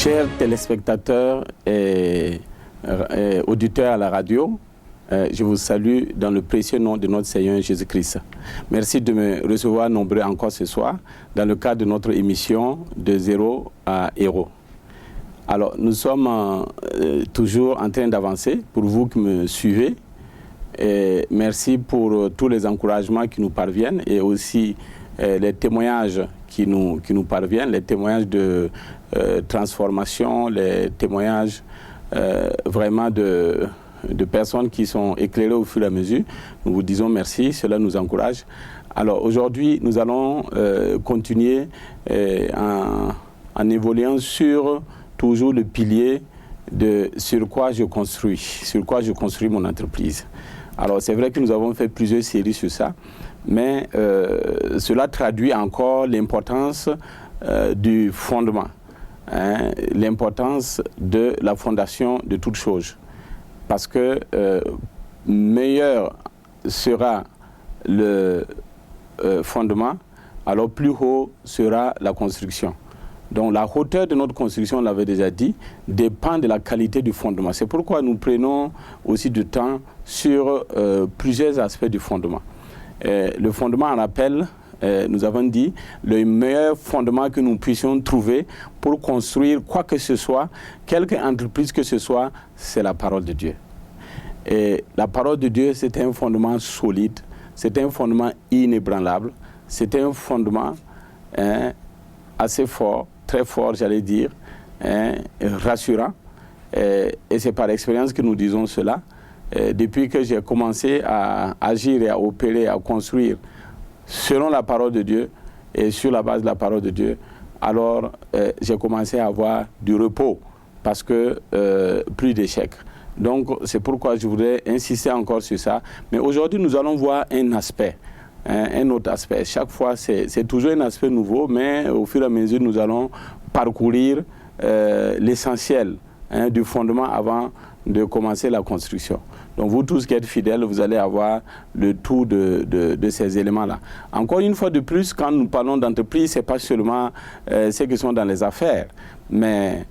Chers téléspectateurs et auditeurs à la radio, je vous salue dans le précieux nom de notre Seigneur Jésus-Christ. Merci de me recevoir nombreux encore ce soir dans le cadre de notre émission de zéro à héros. Alors, nous sommes toujours en train d'avancer pour vous qui me suivez. Et merci pour tous les encouragements qui nous parviennent et aussi les témoignages qui nous parviennent, les témoignages de transformation, les témoignages vraiment de personnes qui sont éclairées au fur et à mesure. Nous vous disons merci, cela nous encourage. Alors aujourd'hui, nous allons continuer en évoluant sur toujours le pilier de sur quoi je construis mon entreprise. Alors c'est vrai que nous avons fait plusieurs séries sur ça, mais cela traduit encore l'importance du fondement, l'importance de la fondation de toute chose. Parce que meilleur sera le fondement, alors plus haut sera la construction. Donc la hauteur de notre construction, on l'avait déjà dit, dépend de la qualité du fondement. C'est pourquoi nous prenons aussi du temps sur plusieurs aspects du fondement. Le fondement, en rappel, nous avons dit, le meilleur fondement que nous puissions trouver pour construire quoi que ce soit, quelque entreprise que ce soit, c'est la parole de Dieu. Et la parole de Dieu, c'est un fondement solide, c'est un fondement inébranlable, c'est un fondement assez fort, très fort, j'allais dire, rassurant. Et c'est par expérience que nous disons cela. Depuis que j'ai commencé à agir et à opérer, à construire selon la parole de Dieu et sur la base de la parole de Dieu, alors j'ai commencé à avoir du repos parce que plus d'échecs. Donc c'est pourquoi je voudrais insister encore sur ça. Mais aujourd'hui, nous allons voir un aspect. Un autre aspect. Chaque fois, c'est toujours un aspect nouveau, mais au fur et à mesure, nous allons parcourir l'essentiel du fondement avant de commencer la construction. Donc vous tous qui êtes fidèles, vous allez avoir le tout de ces éléments-là. Encore une fois de plus, quand nous parlons d'entreprise, ce n'est pas seulement ceux qui sont dans les affaires, mais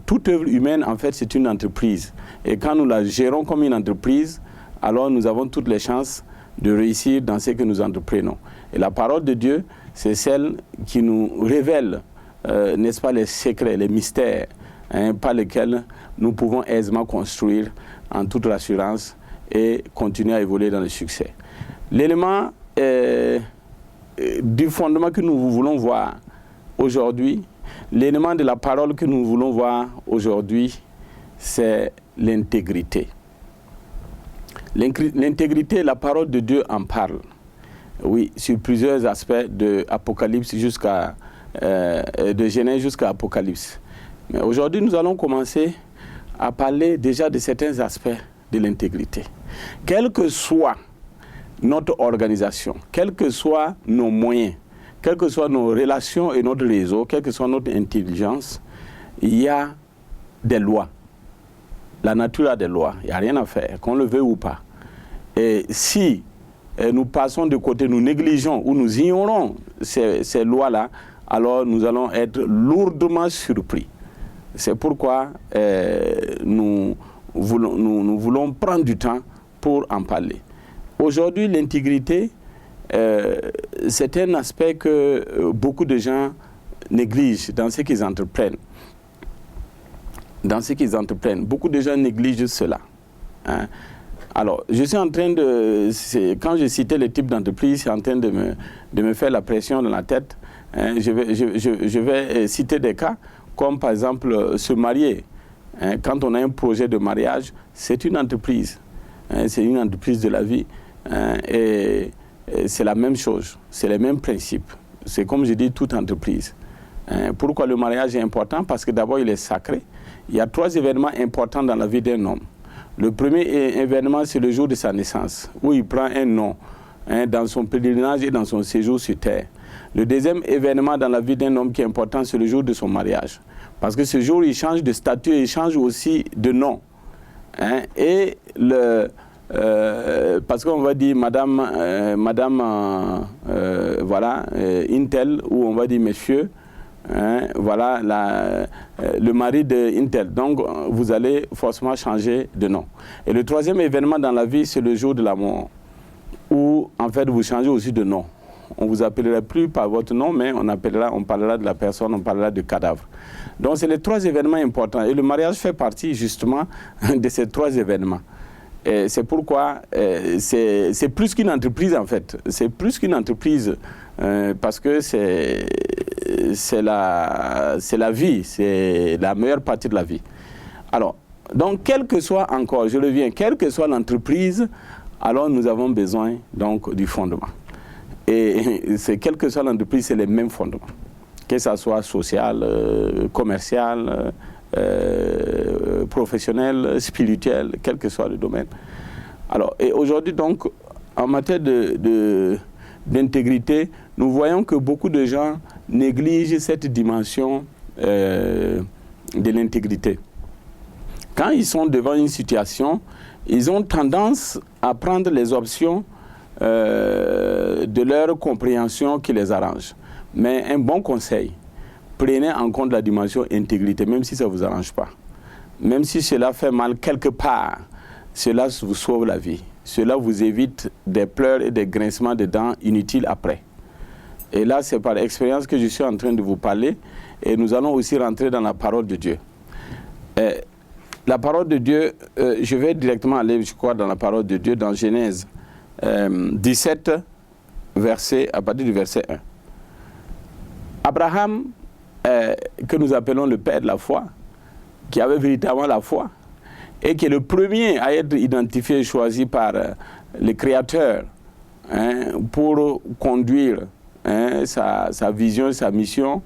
toute œuvre humaine, en fait, c'est une entreprise. Et quand nous la gérons comme une entreprise, alors nous avons toutes les chances de réussir dans ce que nous entreprenons. Et la parole de Dieu, c'est celle qui nous révèle, n'est-ce pas, les secrets, les mystères, par lesquels nous pouvons aisément construire en toute rassurance et continuer à évoluer dans le succès. L'élément du fondement que nous voulons voir aujourd'hui, l'élément de la parole que nous voulons voir aujourd'hui, c'est l'intégrité. L'intégrité, la parole de Dieu en parle. Oui, sur plusieurs aspects de Apocalypse de Genèse jusqu'à Apocalypse. Mais aujourd'hui, nous allons commencer à parler déjà de certains aspects de l'intégrité. Quelle que soit notre organisation, quels que soient nos moyens, quelles que soient nos relations et notre réseau, quelle que soit notre intelligence, il y a des lois. La nature a des lois, il n'y a rien à faire, qu'on le veuille ou pas. Et si nous passons de côté, nous négligeons ou nous ignorons ces lois-là, alors nous allons être lourdement surpris. C'est pourquoi nous voulons prendre du temps pour en parler. Aujourd'hui, l'intégrité, c'est un aspect que beaucoup de gens négligent dans ce qu'ils entreprennent. Beaucoup de gens négligent cela. Alors, je suis en train quand je citais les types d'entreprises, c'est en train de me faire la pression dans la tête. Je vais citer des cas, comme par exemple se marier. Quand on a un projet de mariage, c'est une entreprise. C'est une entreprise de la vie. Et c'est la même chose, c'est les mêmes principes. C'est comme je dis, toute entreprise. Pourquoi le mariage est important? Parce que d'abord, il est sacré. Il y a 3 événements importants dans la vie d'un homme. Le premier événement, c'est le jour de sa naissance, où il prend un nom dans son pèlerinage et dans son séjour sur terre. Le deuxième événement dans la vie d'un homme qui est important, c'est le jour de son mariage. Parce que ce jour, il change de statut et il change aussi de nom. Parce qu'on va dire madame Intel, ou on va dire monsieur, hein, voilà le mari d'Intel. Donc, vous allez forcément changer de nom. Et le troisième événement dans la vie, c'est le jour de la mort, où en fait vous changez aussi de nom. On ne vous appellera plus par votre nom, mais on parlera de la personne, on parlera de cadavre. Donc, c'est les trois événements importants. Et le mariage fait partie justement de ces trois événements. C'est pourquoi c'est plus qu'une entreprise en fait. C'est plus qu'une entreprise parce que c'est la vie, c'est la meilleure partie de la vie. Alors, donc quelle que soit encore, je reviens, quelle que soit l'entreprise, alors nous avons besoin donc du fondement. Et quelle que soit l'entreprise, c'est les mêmes fondements. Que ça soit social, commercial, professionnel, spirituel, quel que soit le domaine. Alors, et aujourd'hui, donc, en matière d'intégrité, nous voyons que beaucoup de gens négligent cette dimension de l'intégrité. Quand ils sont devant une situation, ils ont tendance à prendre les options de leur compréhension qui les arrange. Mais un bon conseil, prenez en compte la dimension intégrité, même si ça ne vous arrange pas. Même si cela fait mal quelque part, cela vous sauve la vie. Cela vous évite des pleurs et des grincements de dents inutiles après. Et là, c'est par expérience que je suis en train de vous parler. Et nous allons aussi rentrer dans la parole de Dieu. La parole de Dieu, je vais directement aller, je crois, dans la parole de Dieu, dans Genèse 17, à partir du verset 1. Abraham, que nous appelons le père de la foi, qui avait véritablement la foi, et qui est le premier à être identifié et choisi par le Créateur pour conduire sa vision, sa mission,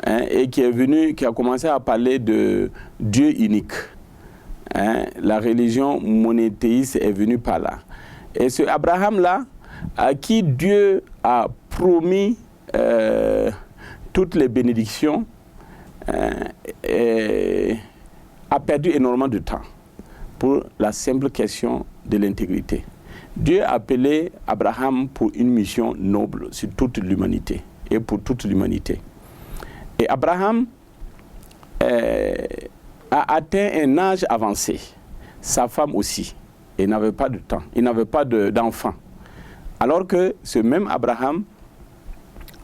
et qui a commencé à parler de Dieu unique. La religion monothéiste est venue par là. Et ce Abraham-là, à qui Dieu a promis toutes les bénédictions, a perdu énormément de temps pour la simple question de l'intégrité. Dieu a appelé Abraham pour une mission noble sur toute l'humanité et pour toute l'humanité. Et Abraham a atteint un âge avancé, sa femme aussi, et n'avait pas de temps, il n'avait pas d'enfant. Alors que ce même Abraham,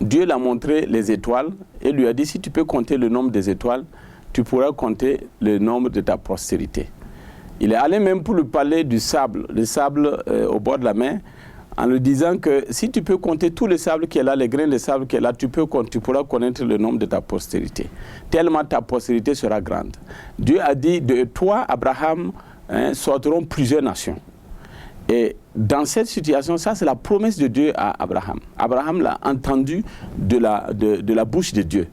Dieu l'a montré les étoiles et lui a dit, si tu peux compter le nombre des étoiles, tu pourras compter le nombre de ta postérité. Il est allé même pour lui parler du sable, le sable au bord de la mer, en lui disant que si tu peux compter tous les sables qui est là, les grains de sable qui est là, tu pourras connaître le nombre de ta postérité. Tellement ta postérité sera grande. Dieu a dit, de toi, Abraham, sortiront plusieurs nations. Et dans cette situation, ça c'est la promesse de Dieu à Abraham. Abraham l'a entendu de la bouche de Dieu.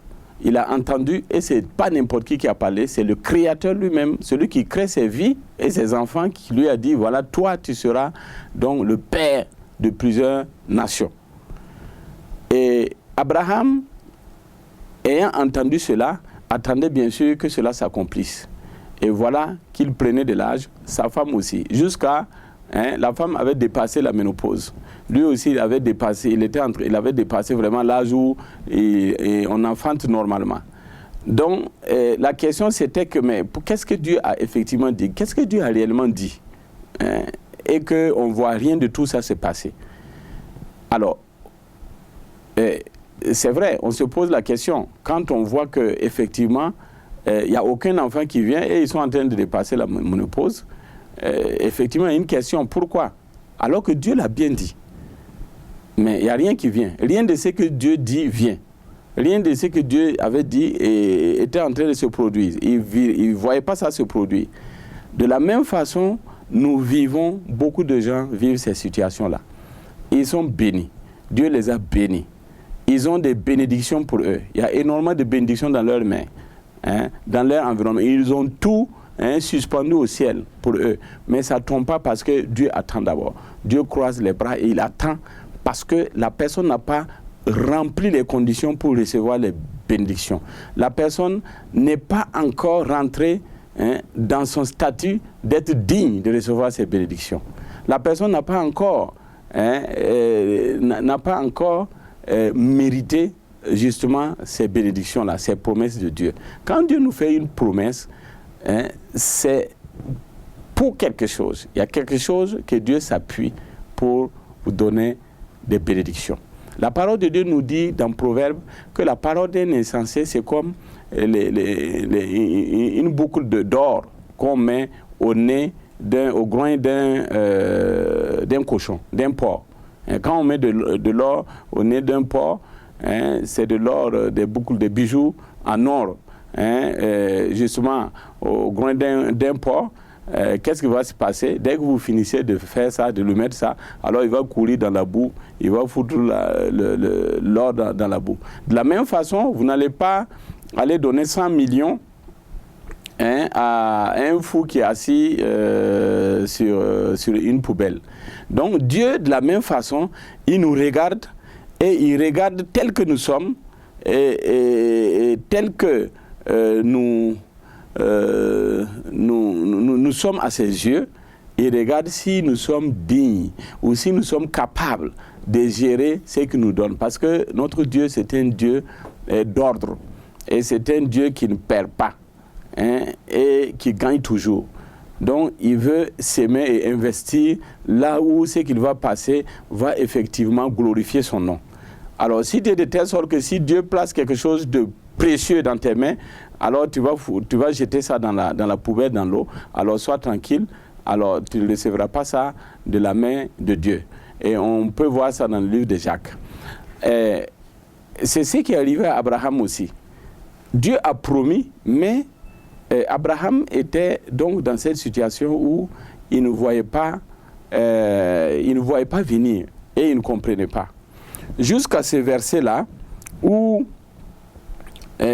Il a entendu, et ce n'est pas n'importe qui a parlé, c'est le Créateur lui-même, celui qui crée ses vies et ses enfants, qui lui a dit, voilà, toi tu seras donc le père de plusieurs nations. Et Abraham, ayant entendu cela, attendait bien sûr que cela s'accomplisse. Et voilà qu'il prenait de l'âge, sa femme aussi, jusqu'à... la femme avait dépassé la ménopause. Lui aussi, il avait dépassé vraiment l'âge où on enfante normalement. Donc, la question c'était que, mais qu'est-ce que Dieu a effectivement dit? Qu'est-ce que Dieu a réellement dit? Et qu'on ne voit rien de tout ça se passer. Alors, c'est vrai, on se pose la question, quand on voit qu'effectivement, il n'y a aucun enfant qui vient et ils sont en train de dépasser la ménopause, effectivement, il y a une question, pourquoi? Alors que Dieu l'a bien dit. Mais il n'y a rien qui vient. Rien de ce que Dieu dit vient. Rien de ce que Dieu avait dit était en train de se produire. Il ne voyait pas ça se produire. De la même façon, nous vivons, beaucoup de gens vivent ces situations-là. Ils sont bénis. Dieu les a bénis. Ils ont des bénédictions pour eux. Il y a énormément de bénédictions dans leurs mains, dans leur environnement. Ils ont tout suspendu au ciel pour eux. Mais ça ne tombe pas parce que Dieu attend d'abord. Dieu croise les bras et il attend parce que la personne n'a pas rempli les conditions pour recevoir les bénédictions. La personne n'est pas encore rentrée dans son statut d'être digne de recevoir ces bénédictions. La personne n'a pas encore, mérité justement ces bénédictions-là, ces promesses de Dieu. Quand Dieu nous fait une promesse, c'est pour quelque chose. Il y a quelque chose que Dieu s'appuie pour vous donner des bénédictions. La parole de Dieu nous dit dans Proverbe que la parole d'un insensé, c'est comme une boucle d'or qu'on met au nez, au groin d'un cochon, d'un porc. Quand on met de l'or au nez d'un porc, c'est de l'or, des boucles de bijoux en or, justement au groin d'un porc. Qu'est-ce qui va se passer? Dès que vous finissez de faire ça, de lui mettre ça, alors il va courir dans la boue, il va foutre l'or dans la boue. De la même façon, vous n'allez pas aller donner 100 millions à un fou qui est assis sur une poubelle. Donc Dieu, de la même façon, il nous regarde et il regarde tel que nous sommes et tel que nous sommes à ses yeux. Il regarde si nous sommes dignes ou si nous sommes capables de gérer ce qu'il nous donne. Parce que notre Dieu, c'est un Dieu d'ordre et c'est un Dieu qui ne perd pas et qui gagne toujours. Donc, il veut s'aimer et investir là où ce qu'il va passer va effectivement glorifier son nom. Alors, si tu es de telle sorte que si Dieu place quelque chose de précieux dans tes mains, alors tu vas jeter ça dans la poubelle, dans l'eau, alors sois tranquille, alors tu ne recevras pas ça de la main de Dieu. Et on peut voir ça dans le livre de Jacques. C'est ce qui est arrivé à Abraham aussi. Dieu a promis, mais Abraham était donc dans cette situation où il ne voyait pas venir et il ne comprenait pas. Jusqu'à ce verset-là où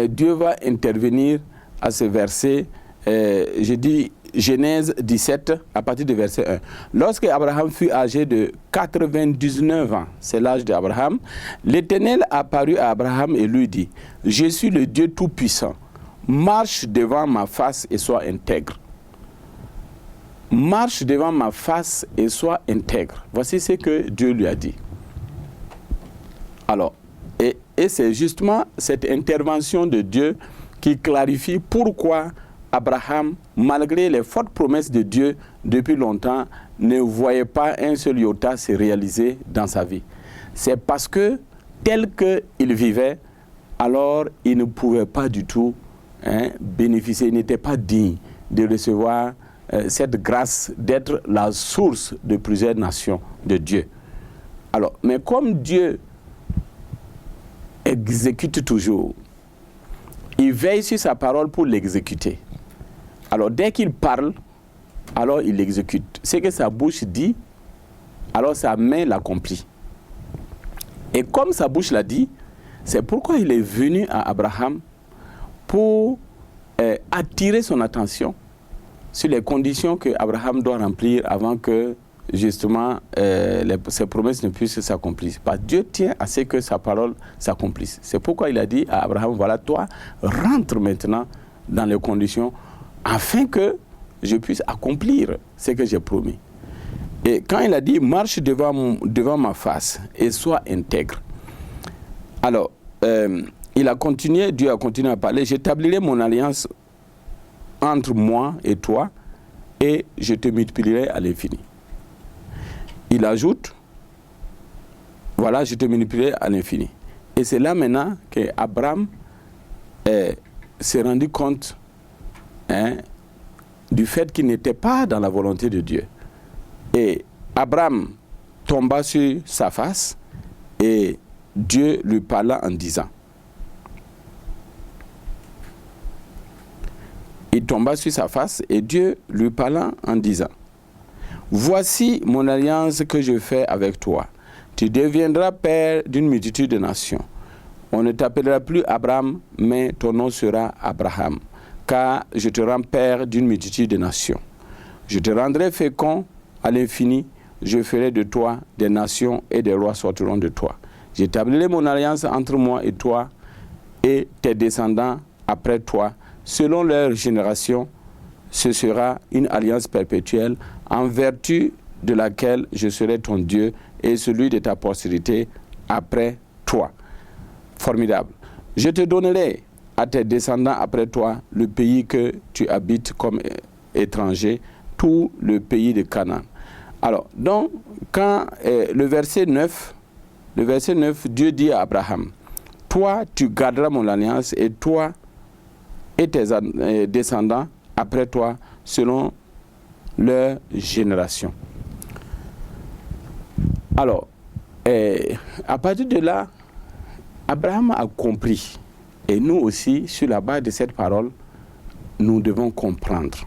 Dieu va intervenir à ce verset, je dis Genèse 17, à partir du verset 1. Lorsque Abraham fut âgé de 99 ans, c'est l'âge d'Abraham, l'Éternel apparut à Abraham et lui dit, « Je suis le Dieu Tout-Puissant. Marche devant ma face et sois intègre. » Marche devant ma face et sois intègre. Voici ce que Dieu lui a dit. Alors, et c'est justement cette intervention de Dieu qui clarifie pourquoi Abraham, malgré les fortes promesses de Dieu depuis longtemps, ne voyait pas un seul iota se réaliser dans sa vie. C'est parce que, tel qu'il vivait, alors il ne pouvait pas du tout bénéficier, il n'était pas digne de recevoir cette grâce d'être la source de plusieurs nations de Dieu. Alors, mais comme Dieu exécute toujours, il veille sur sa parole pour l'exécuter. Alors dès qu'il parle, alors il l'exécute. Ce que sa bouche dit, alors sa main l'accomplit. Et comme sa bouche l'a dit, c'est pourquoi il est venu à Abraham pour attirer son attention sur les conditions que Abraham doit remplir avant que justement ses promesses ne puissent s'accomplir. Parce que Dieu tient à ce que sa parole s'accomplisse. C'est pourquoi il a dit à Abraham, voilà, toi, rentre maintenant dans les conditions afin que je puisse accomplir ce que j'ai promis. Et quand il a dit, marche devant ma face et sois intègre. Alors, il a continué, Dieu a continué à parler, j'établirai mon alliance entre moi et toi et je te multiplierai à l'infini. Il ajoute, voilà, je te multiplierai à l'infini. Et c'est là maintenant qu'Abraham s'est rendu compte du fait qu'il n'était pas dans la volonté de Dieu. Et Abraham tomba sur sa face et Dieu lui parla en disant, il tomba sur sa face et Dieu lui parla en disant, voici mon alliance que je fais avec toi. Tu deviendras père d'une multitude de nations. On ne t'appellera plus Abraham, mais ton nom sera Abraham, car je te rends père d'une multitude de nations. Je te rendrai fécond à l'infini, je ferai de toi des nations et des rois sortiront de toi. J'établirai mon alliance entre moi et toi et tes descendants après toi, selon leur génération. Ce sera une alliance perpétuelle en vertu de laquelle je serai ton Dieu et celui de ta postérité après toi. formidable. Je te donnerai à tes descendants après toi le pays que tu habites comme étranger, tout le pays de Canaan. Alors, donc, quand le verset 9, Dieu dit à Abraham, toi, tu garderas mon alliance et toi et tes descendants après toi selon leur génération. Alors, à partir de là, Abraham a compris. Et nous aussi, sur la base de cette parole, nous devons comprendre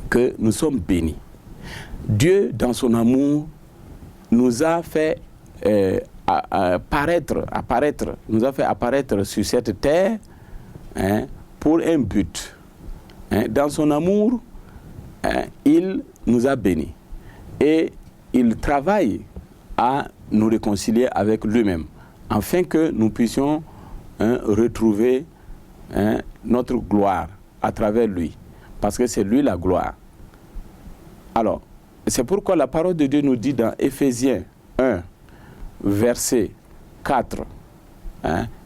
que nous sommes bénis. Dieu, dans son amour, nous a fait apparaître sur cette terre pour un but. Dans son amour, il nous a bénis. Et il travaille à nous réconcilier avec lui-même, afin que nous puissions retrouver notre gloire à travers lui, parce que c'est lui la gloire. Alors, c'est pourquoi la parole de Dieu nous dit dans Éphésiens 1, verset 4,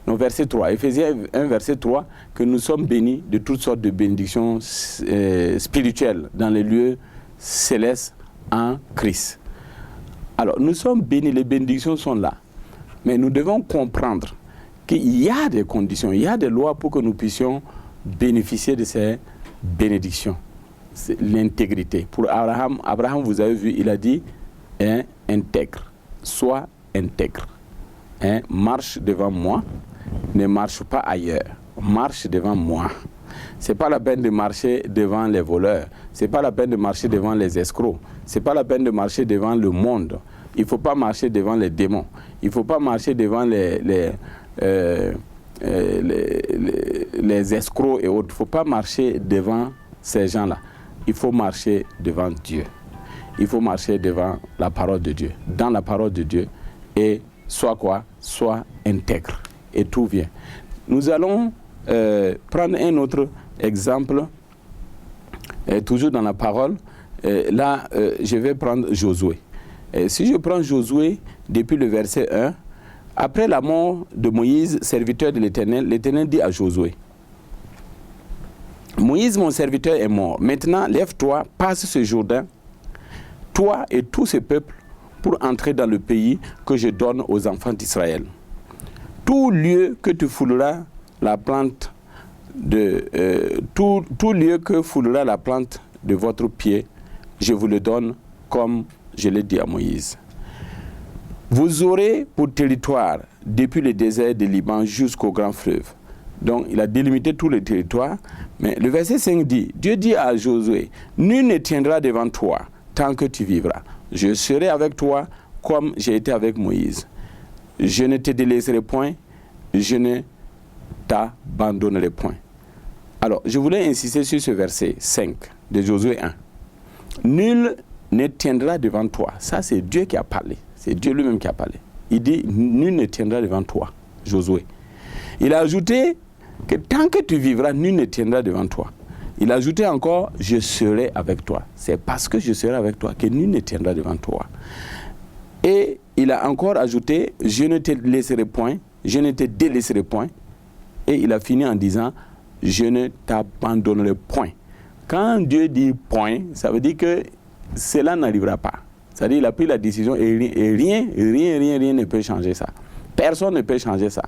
verset 3, Éphésiens 1, verset 3, que nous sommes bénis de toutes sortes de bénédictions spirituelles dans les lieux célestes en Christ. Alors, nous sommes bénis, les bénédictions sont là, mais nous devons comprendre qu'il y a des conditions, il y a des lois pour que nous puissions bénéficier de ces bénédictions. C'est l'intégrité. Pour Abraham, vous avez vu, il a dit intègre, sois intègre. Marche devant moi, ne marche pas ailleurs, marche devant moi. C'est pas la peine de marcher devant les voleurs, c'est pas la peine de marcher devant les escrocs, c'est pas la peine de marcher devant le monde. Il faut pas marcher devant les démons, il faut pas marcher devant les escrocs et autres. Il faut pas marcher devant ces gens-là. Il faut marcher devant Dieu. Il faut marcher devant la parole de Dieu, dans la parole de Dieu, et soit quoi? Soit intègre. Et tout vient. Nous allons prendre un autre exemple, toujours dans la parole. Là, je vais prendre Josué. Si je prends Josué, depuis le verset 1, après la mort de Moïse, serviteur de l'Éternel, l'Éternel dit à Josué, Moïse, mon serviteur, est mort. Maintenant, lève-toi, passe ce Jourdain, toi et tout ce peuple, pour entrer dans le pays que je donne aux enfants d'Israël. Tout lieu que tu fouleras la plante tout lieu que foulera la plante de votre pied, je vous le donne comme je l'ai dit à Moïse. Vous aurez pour territoire depuis le désert de Liban jusqu'au grand fleuve. Donc, il a délimité tout le territoire. Mais le verset 5 dit, Dieu dit à Josué, nul ne tiendra devant toi tant que tu vivras. Je serai avec toi comme j'ai été avec Moïse. Je ne te délaisserai point, je ne t'abandonnerai point. Alors, je voulais insister sur ce verset 5 de Josué 1. Nul ne tiendra devant toi. Ça, c'est Dieu qui a parlé. C'est Dieu lui-même qui a parlé. Il dit, nul ne tiendra devant toi, Josué. Il a ajouté que tant que tu vivras, nul ne tiendra devant toi. Il a ajouté encore, je serai avec toi. C'est parce que je serai avec toi que nul ne tiendra devant toi. Et il a encore ajouté, je ne te laisserai point, je ne te délaisserai point. Et il a fini en disant, je ne t'abandonnerai point. Quand Dieu dit point, ça veut dire que cela n'arrivera pas. C'est-à-dire qu'il a pris la décision et rien ne peut changer ça. Personne ne peut changer ça.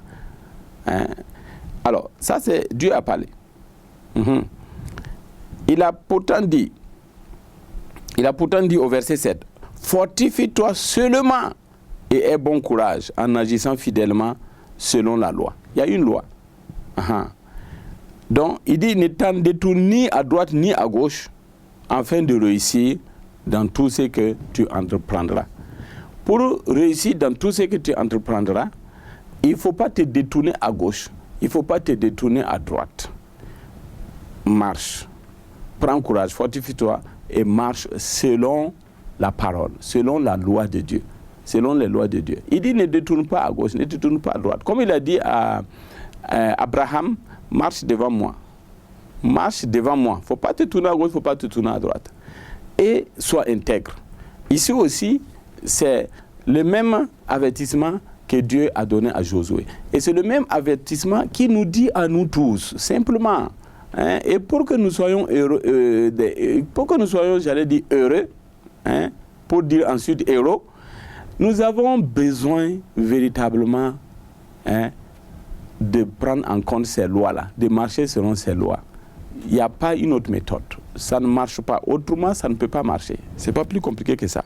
Alors, ça c'est Dieu a parlé. Il a pourtant dit au verset 7, fortifie-toi seulement et aie bon courage en agissant fidèlement selon la loi. Il y a une loi. Donc, il dit, ne t'en détourne ni à droite ni à gauche afin de réussir dans tout ce que tu entreprendras. Pour réussir dans tout ce que tu entreprendras, il ne faut pas te détourner à gauche, il ne faut pas te détourner à droite. Marche, prends courage, fortifie-toi et marche selon la parole, selon la loi de Dieu, selon les lois de Dieu. Il dit ne détourne pas à gauche, ne détourne pas à droite. Comme il a dit à Abraham, marche devant moi. Marche devant moi. Il ne faut pas te tourner à gauche, il ne faut pas te tourner à droite. Et sois intègre. Ici aussi, c'est le même avertissement que Dieu a donné à Josué. Et c'est le même avertissement qui nous dit à nous tous, simplement. Hein, et pour que nous soyons heureux, j'allais dire heureux, hein, pour dire ensuite héros, nous avons besoin véritablement, hein, de prendre en compte ces lois-là, de marcher selon ces lois. Il n'y a pas une autre méthode. Ça ne marche pas. Autrement, ça ne peut pas marcher. Ce n'est pas plus compliqué que ça.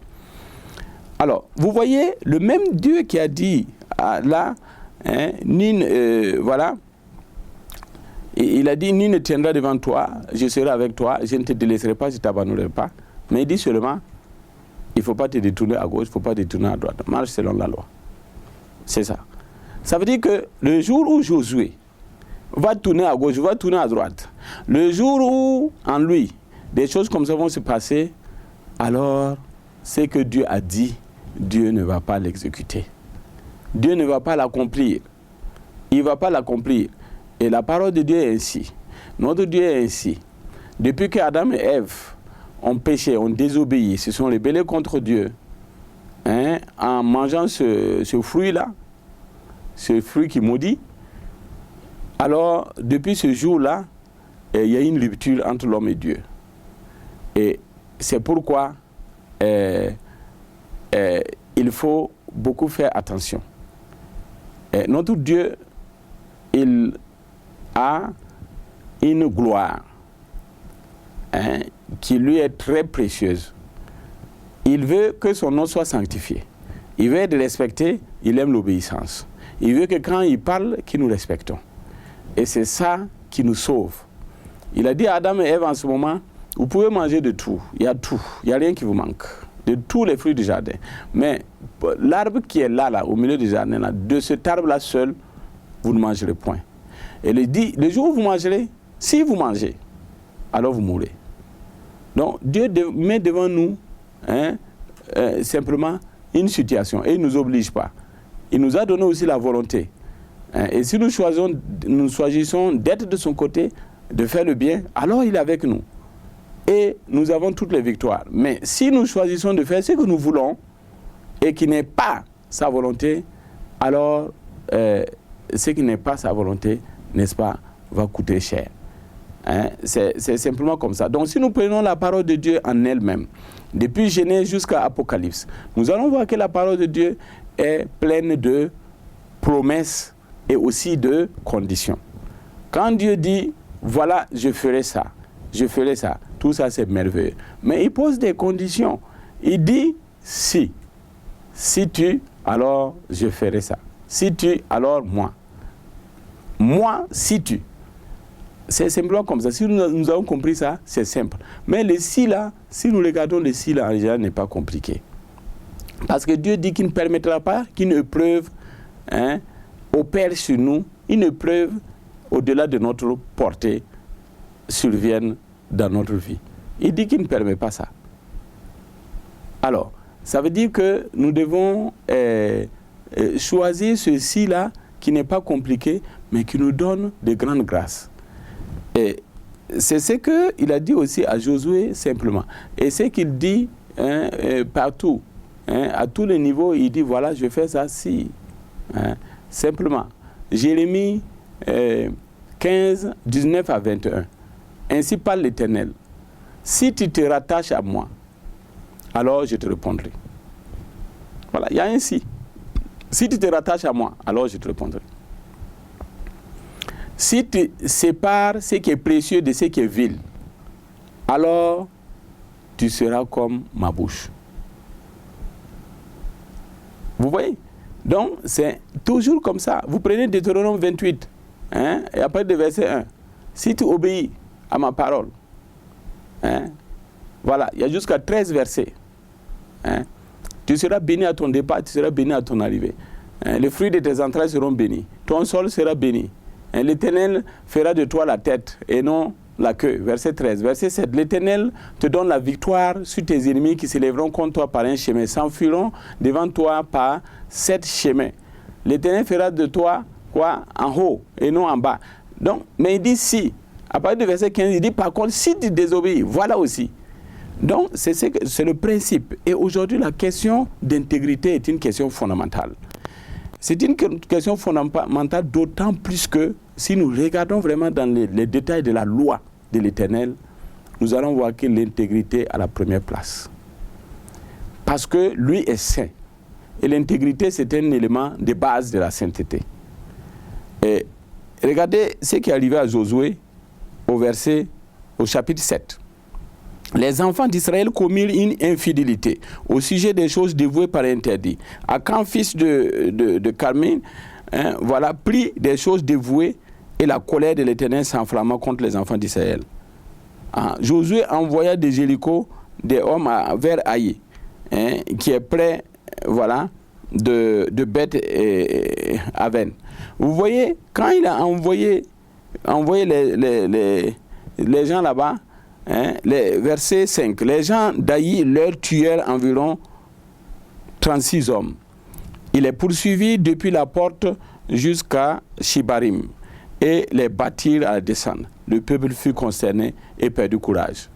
Alors, vous voyez, le même Dieu qui a dit là, hein, voilà, il a dit, ni ne tiendra devant toi, je serai avec toi, je ne te délaisserai pas, je ne t'abandonnerai pas. Mais il dit seulement, il ne faut pas te détourner à gauche, il ne faut pas te détourner à droite. Marche selon la loi. C'est ça. Ça veut dire que le jour où Josué va tourner à gauche, va tourner à droite, le jour où, en lui, des choses comme ça vont se passer, alors, c'est que Dieu a dit, Dieu ne va pas l'exécuter. Dieu ne va pas l'accomplir. Il ne va pas l'accomplir. Et la parole de Dieu est ainsi. Notre Dieu est ainsi. Depuis que Adam et Ève ont péché, ont désobéi, se sont rebellés contre Dieu, hein, en mangeant ce fruit-là, ce fruit qui maudit, alors, depuis ce jour-là, il y a une rupture entre l'homme et Dieu. Et c'est pourquoi il faut beaucoup faire attention. Notre Dieu, il a une gloire, hein, qui lui est très précieuse. Il veut que son nom soit sanctifié. Il veut être respecté, il aime l'obéissance. Il veut que quand il parle, que nous respectons. Et c'est ça qui nous sauve. Il a dit à Adam et Ève en ce moment, vous pouvez manger de tout, il y a tout, il n'y a rien qui vous manque, de tous les fruits du jardin. Mais l'arbre qui est là, au milieu du jardin, là, de cet arbre-là seul, vous ne mangerez point. Et il dit, le jour où vous mangerez, si vous mangez, alors vous mourrez. Donc Dieu met devant nous, hein, simplement une situation, et il ne nous oblige pas. Il nous a donné aussi la volonté. Et si nous choisissons d'être de son côté, de faire le bien, alors il est avec nous. Et nous avons toutes les victoires. Mais si nous choisissons de faire ce que nous voulons, et qui n'est pas sa volonté, alors ce qui n'est pas sa volonté, n'est-ce pas, va coûter cher. Hein? C'est simplement comme ça. Donc si nous prenons la parole de Dieu en elle-même, depuis Genèse jusqu'à Apocalypse, nous allons voir que la parole de Dieu est pleine de promesses et aussi de conditions. Quand Dieu dit, voilà, je ferai ça, tout ça c'est merveilleux. Mais il pose des conditions. Il dit, si tu, alors je ferai ça. Si tu, alors moi. Moi, si tu. C'est simplement comme ça. Si nous avons compris ça, c'est simple. Mais le si là, si nous regardons le si là, en général, n'est pas compliqué. Parce que Dieu dit qu'il ne permettra pas qu'une épreuve, hein, opère sur nous, une épreuve au-delà de notre portée survienne dans notre vie. Il dit qu'il ne permet pas ça. Alors, ça veut dire que nous devons choisir ceci-là qui n'est pas compliqué, mais qui nous donne de grandes grâces. Et c'est ce qu'il a dit aussi à Josué simplement. Et c'est qu'il dit, hein, partout, hein, à tous les niveaux, il dit voilà, je fais ça si. Hein, simplement. Jérémie 15, 19 à 21. Ainsi parle l'Éternel. Si tu te rattaches à moi, alors je te répondrai. Voilà, il y a un si. Si tu te rattaches à moi, alors je te répondrai. Si tu sépares ce qui est précieux de ce qui est vil, alors tu seras comme ma bouche. Vous voyez? Donc, c'est toujours comme ça. Vous prenez Deutéronome 28, hein, et après le verset 1. Si tu obéis à ma parole, hein, voilà, il y a jusqu'à 13 versets. Hein, tu seras béni à ton départ, tu seras béni à ton arrivée. Hein, les fruits de tes entrailles seront bénis. Ton sol sera béni. Hein, l'Éternel fera de toi la tête et non la queue. Verset 13. Verset 7. L'Éternel te donne la victoire sur tes ennemis qui se lèveront contre toi par un chemin, s'enfuiront devant toi par 7 chemins. L'Éternel fera de toi quoi? En haut et non en bas. Donc, mais il dit si. À partir du verset 15, il dit par contre, si tu désobéis, voilà aussi. Donc, c'est le principe. Et aujourd'hui, la question d'intégrité est une question fondamentale. c'est une question fondamentale, d'autant plus que si nous regardons vraiment dans les détails de la loi de l'Éternel, nous allons voir que l'intégrité a la première place. Parce que lui est saint. Et l'intégrité, c'est un élément de base de la sainteté. Et regardez ce qui est arrivé à Josué au chapitre 7. Les enfants d'Israël commirent une infidélité au sujet des choses dévouées par interdit. Akan, fils de Carmi, prit des choses dévouées et la colère de l'Éternel s'enflamma contre les enfants d'Israël. Josué envoya de Jéricho des hommes vers Haï, qui est près de Beth et Aven. Vous voyez, quand il a envoyé les gens là-bas, les versets 5, les gens d'Haï leur tuèrent environ 36 hommes. Il est poursuivi depuis la porte jusqu'à Shibarim et les battirent à descendre. Le peuple fut consterné et perdit courage.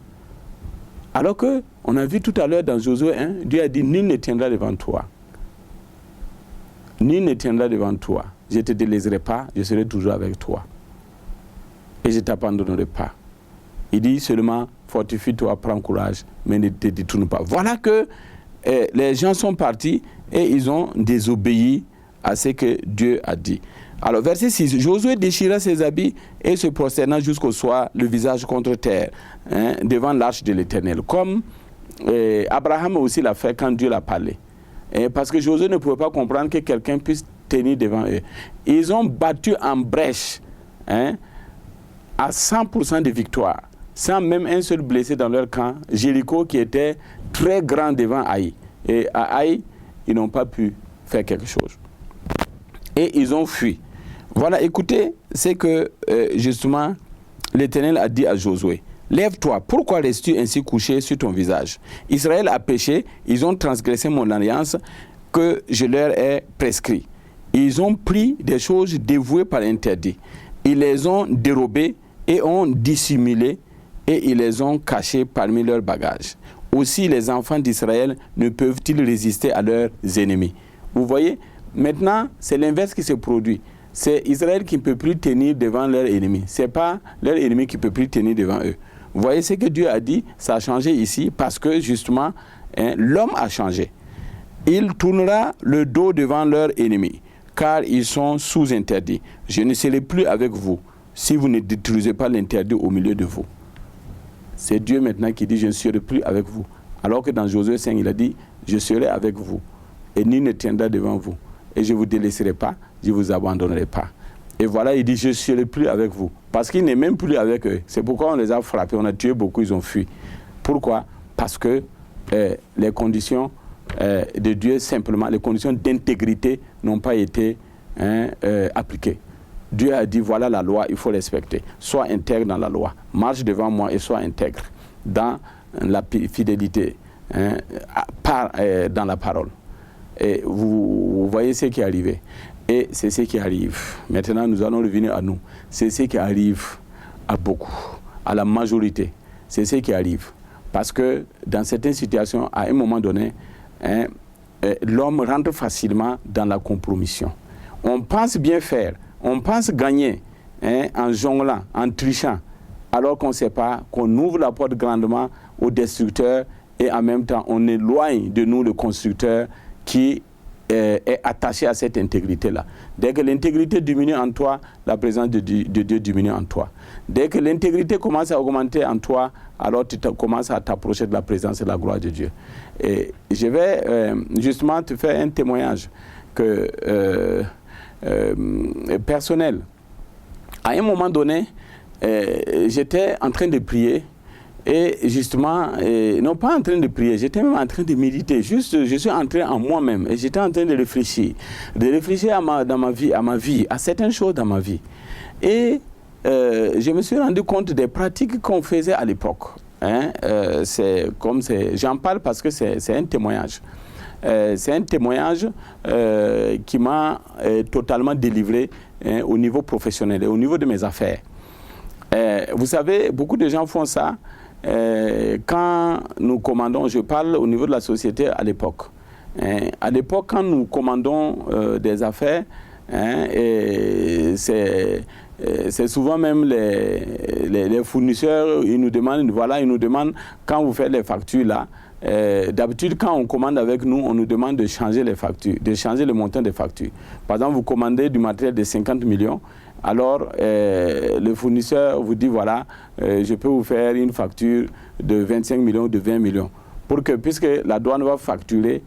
Alors que, on a vu tout à l'heure dans Josué 1, Dieu a dit, nul ne tiendra devant toi. Nul ne tiendra devant toi. Je ne te délaisserai pas, je serai toujours avec toi. Et je ne t'abandonnerai pas. Il dit seulement, fortifie-toi, prends courage, mais ne te détourne pas. Voilà que les gens sont partis et ils ont désobéi à ce que Dieu a dit. Alors, verset 6, Josué déchira ses habits et se prosterna jusqu'au soir, le visage contre terre, devant l'arche de l'Éternel. Comme Abraham aussi l'a fait quand Dieu l'a parlé. Parce que Josué ne pouvait pas comprendre que quelqu'un puisse tenir devant eux. Ils ont battu en brèche à 100% de victoire, sans même un seul blessé dans leur camp, Jéricho qui était très grand devant Haï. Et à Haï, ils n'ont pas pu faire quelque chose. Et ils ont fui. Voilà, écoutez, c'est que justement, l'Éternel a dit à Josué, lève-toi, pourquoi restes-tu ainsi couché sur ton visage? Israël a péché, ils ont transgressé mon alliance que je leur ai prescrit. Ils ont pris des choses dévouées par interdit. Ils les ont dérobées et ont dissimulées et ils les ont cachées parmi leurs bagages. Aussi, les enfants d'Israël ne peuvent-ils résister à leurs ennemis? Vous voyez, maintenant, c'est l'inverse qui se produit. C'est Israël qui ne peut plus tenir devant leurs ennemis. Ce n'est pas leur ennemi qui ne peut plus tenir devant eux. Vous voyez ce que Dieu a dit, ça a changé ici parce que justement, l'homme a changé. Il tournera le dos devant leurs ennemis, car ils sont sous interdit. Je ne serai plus avec vous si vous ne détruisez pas l'interdit au milieu de vous. C'est Dieu maintenant qui dit, je ne serai plus avec vous. Alors que dans Josué 5, il a dit, je serai avec vous et nul ne tiendra devant vous. Et je ne vous délaisserai pas, je ne vous abandonnerai pas. Et voilà, il dit, je ne serai plus avec vous. Parce qu'il n'est même plus avec eux. C'est pourquoi on les a frappés, on a tué beaucoup, ils ont fui. Pourquoi? Parce que les conditions de Dieu, simplement, les conditions d'intégrité n'ont pas été appliquées. Dieu a dit, voilà la loi, il faut respecter. Sois intègre dans la loi. Marche devant moi et sois intègre dans la fidélité, dans la parole. Et vous voyez ce qui est arrivé. Et c'est ce qui arrive. Maintenant, nous allons revenir à nous. C'est ce qui arrive à beaucoup, à la majorité. C'est ce qui arrive. Parce que dans certaines situations, à un moment donné, l'homme rentre facilement dans la compromission. On pense bien faire, on pense gagner en jonglant, en trichant, alors qu'on ne sait pas qu'on ouvre la porte grandement au destructeur et en même temps, on éloigne de nous le constructeur qui est attaché à cette intégrité-là. Dès que l'intégrité diminue en toi, la présence de Dieu diminue en toi. Dès que l'intégrité commence à augmenter en toi, alors tu commences à t'approcher de la présence et de la gloire de Dieu. Et je vais justement te faire un témoignage personnel. À un moment donné, j'étais en train de prier. Et justement, non pas en train de prier, j'étais même en train de méditer. Juste, je suis entré en moi-même et j'étais en train de réfléchir à ma vie, à certaines choses dans ma vie. Et je me suis rendu compte des pratiques qu'on faisait à l'époque. J'en parle parce que c'est un témoignage. C'est un témoignage qui m'a totalement délivré au niveau professionnel et au niveau de mes affaires. Vous savez, beaucoup de gens font ça. Quand nous commandons, je parle au niveau de la société à l'époque. À l'époque, quand nous commandons des affaires, et c'est souvent même les fournisseurs, ils nous demandent, quand vous faites les factures là, d'habitude quand on commande avec nous, on nous demande de changer les factures, de changer le montant des factures. Par exemple, vous commandez du matériel de 50 millions, alors le fournisseur vous dit voilà, je peux vous faire une facture de 25 millions, de 20 millions. Puisque la douane va facturer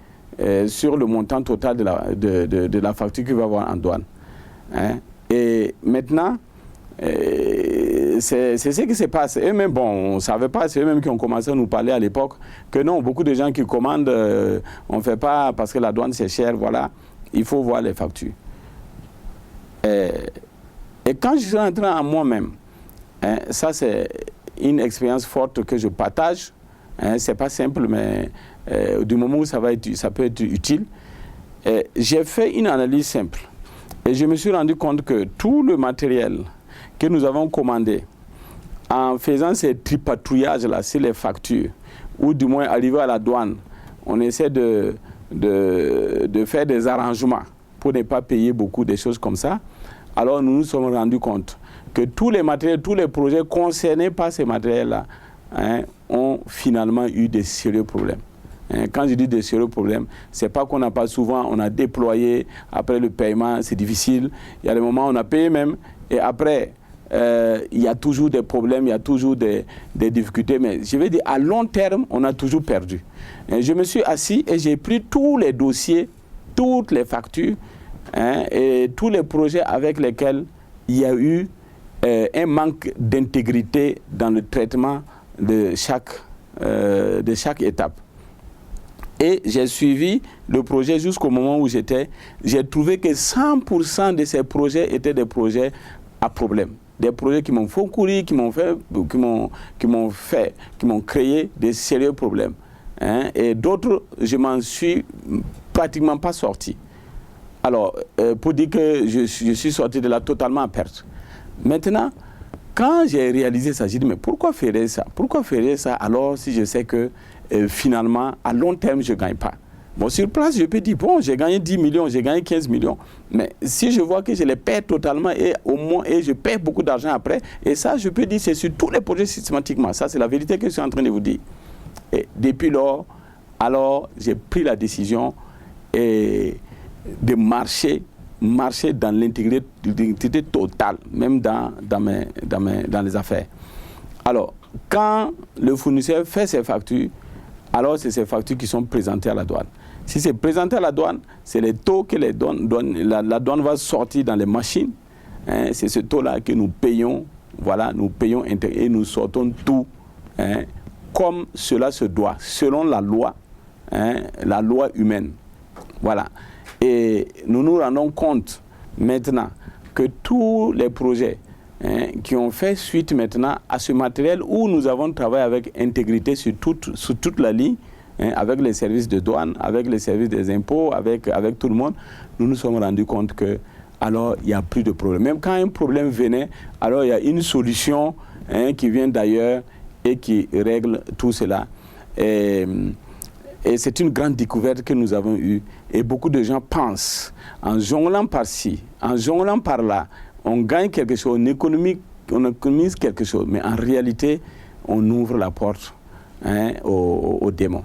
sur le montant total de la facture qu'il va avoir en douane. Et maintenant, c'est ce qui se passe. Eux-mêmes, bon, on ne savait pas, c'est eux-mêmes qui ont commencé à nous parler à l'époque que non, beaucoup de gens qui commandent, on ne fait pas parce que la douane c'est cher, voilà, il faut voir les factures. Et quand je suis rentré en moi-même, ça c'est une expérience forte que je partage. C'est pas simple, mais du moment où ça peut être utile. J'ai fait une analyse simple et je me suis rendu compte que tout le matériel que nous avons commandé en faisant ces tripatouillages-là sur les factures, ou du moins arriver à la douane, on essaie de faire des arrangements pour ne pas payer beaucoup de choses comme ça. Alors nous nous sommes rendus compte que tous les matériels, tous les projets concernés par ces matériels-là ont finalement eu des sérieux problèmes. Quand je dis des sérieux problèmes, c'est pas qu'on n'a pas souvent, on a déployé, après le paiement, c'est difficile. Il y a des moments où on a payé même, et après, il y a toujours des problèmes, il y a toujours des difficultés. Mais je vais dire, à long terme, on a toujours perdu. Et je me suis assis et j'ai pris tous les dossiers, toutes les factures, et tous les projets avec lesquels il y a eu un manque d'intégrité dans le traitement de chaque étape. Et j'ai suivi le projet jusqu'au moment où j'étais. J'ai trouvé que 100% de ces projets étaient des projets à problème. Des projets qui m'ont fait courir, qui m'ont créé des sérieux problèmes. Et d'autres, je m'en suis pratiquement pas sorti. Alors, pour dire que je suis sorti de là totalement à perte. Maintenant, quand j'ai réalisé ça, j'ai dit, mais pourquoi faire ça? Pourquoi faire ça alors si je sais que finalement, à long terme, je ne gagne pas? Bon, sur place, je peux dire, bon, j'ai gagné 10 millions, j'ai gagné 15 millions. Mais si je vois que je les perds totalement et je perds beaucoup d'argent après, et ça, je peux dire, c'est sur tous les projets systématiquement. Ça, c'est la vérité que je suis en train de vous dire. Et depuis lors, alors, j'ai pris la décision de marcher dans l'intégrité totale, même dans les affaires. Alors, quand le fournisseur fait ses factures, alors c'est ces factures qui sont présentées à la douane. Si c'est présenté à la douane, c'est les taux que la douane va sortir dans les machines. C'est ce taux-là que nous payons, voilà, nous payons et nous sortons tout comme cela se doit, selon la loi humaine. Voilà. Et nous nous rendons compte maintenant que tous les projets qui ont fait suite maintenant à ce matériel où nous avons travaillé avec intégrité sur toute la ligne, avec les services de douane, avec les services des impôts, avec tout le monde, nous nous sommes rendus compte que alors il n'y a plus de problème. Même quand un problème venait, alors il y a une solution qui vient d'ailleurs et qui règle tout cela. Et c'est une grande découverte que nous avons eue. Et beaucoup de gens pensent, en jonglant par-ci, en jonglant par-là, on gagne quelque chose, on économise quelque chose. Mais en réalité, on ouvre la porte aux démons.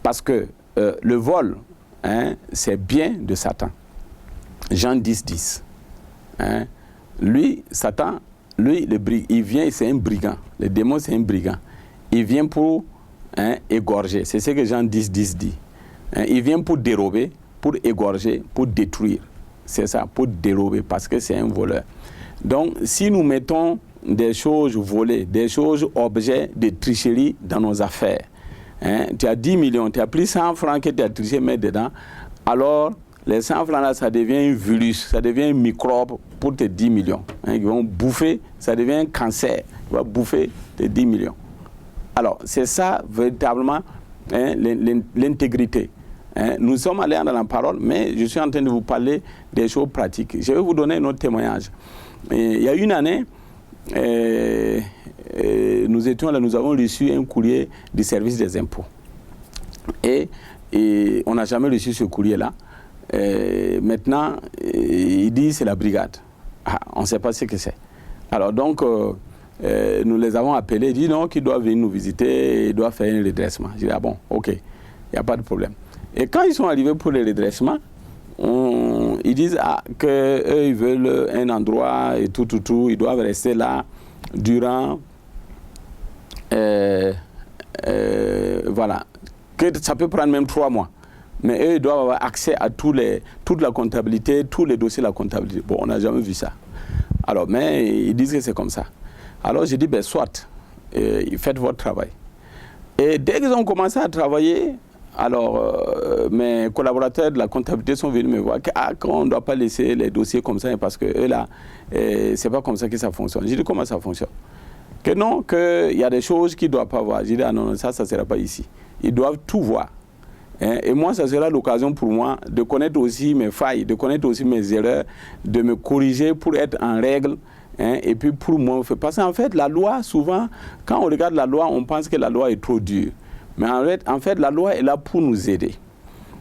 Parce que le vol, c'est bien de Satan. Jean 10, 10. Lui, Satan, il vient, c'est un brigand. Le démon, c'est un brigand. Il vient pour égorger. C'est ce que Jean 10, 10 dit. Il vient pour dérober, pour égorger, pour détruire. C'est ça, pour dérober, parce que c'est un voleur. Donc, si nous mettons des choses volées, des choses objets de tricherie dans nos affaires, tu as 10 millions, tu as pris 100 francs que tu as triché, mettre dedans, alors les 100 francs là, ça devient un virus, ça devient un microbe pour tes 10 millions. Ils vont bouffer, ça devient un cancer, il va bouffer tes 10 millions. Alors, c'est ça véritablement l'intégrité. Nous sommes allés dans la parole, mais je suis en train de vous parler des choses pratiques. Je vais vous donner un autre témoignage. Il y a une année, nous étions là, nous avons reçu un courrier du service des impôts. Et Et on n'a jamais reçu ce courrier-là. Maintenant, ils disent c'est la brigade. Ah, on ne sait pas ce que c'est. Alors donc, nous les avons appelés, ils disent non, qu'ils doivent venir nous visiter, ils doivent faire un redressement. Je dis ah bon, ok, il n'y a pas de problème. Et quand ils sont arrivés pour le redressement, ils disent qu'eux, ils veulent un endroit et tout, ils doivent rester là durant, voilà, que ça peut prendre même 3 mois. Mais eux, ils doivent avoir accès à toute la comptabilité, tous les dossiers de la comptabilité. Bon, on n'a jamais vu ça. Alors, mais ils disent que c'est comme ça. Alors, j'ai dit, ben, soit, faites votre travail. Et dès qu'ils ont commencé à travailler, alors, mes collaborateurs de la comptabilité sont venus me voir qu'on ne doit pas laisser les dossiers comme ça parce que eux là, c'est pas comme ça que ça fonctionne. J'ai dit comment ça fonctionne? Que non, qu'il y a des choses qu'ils ne doivent pas voir. J'ai dit ah non, ça ne sera pas ici. Ils doivent tout voir. Et moi, ça sera l'occasion pour moi de connaître aussi mes failles, de connaître aussi mes erreurs, de me corriger pour être en règle. Et puis pour moi, parce qu'en fait, la loi, souvent, quand on regarde la loi, on pense que la loi est trop dure. Mais en fait, la loi est là pour nous aider.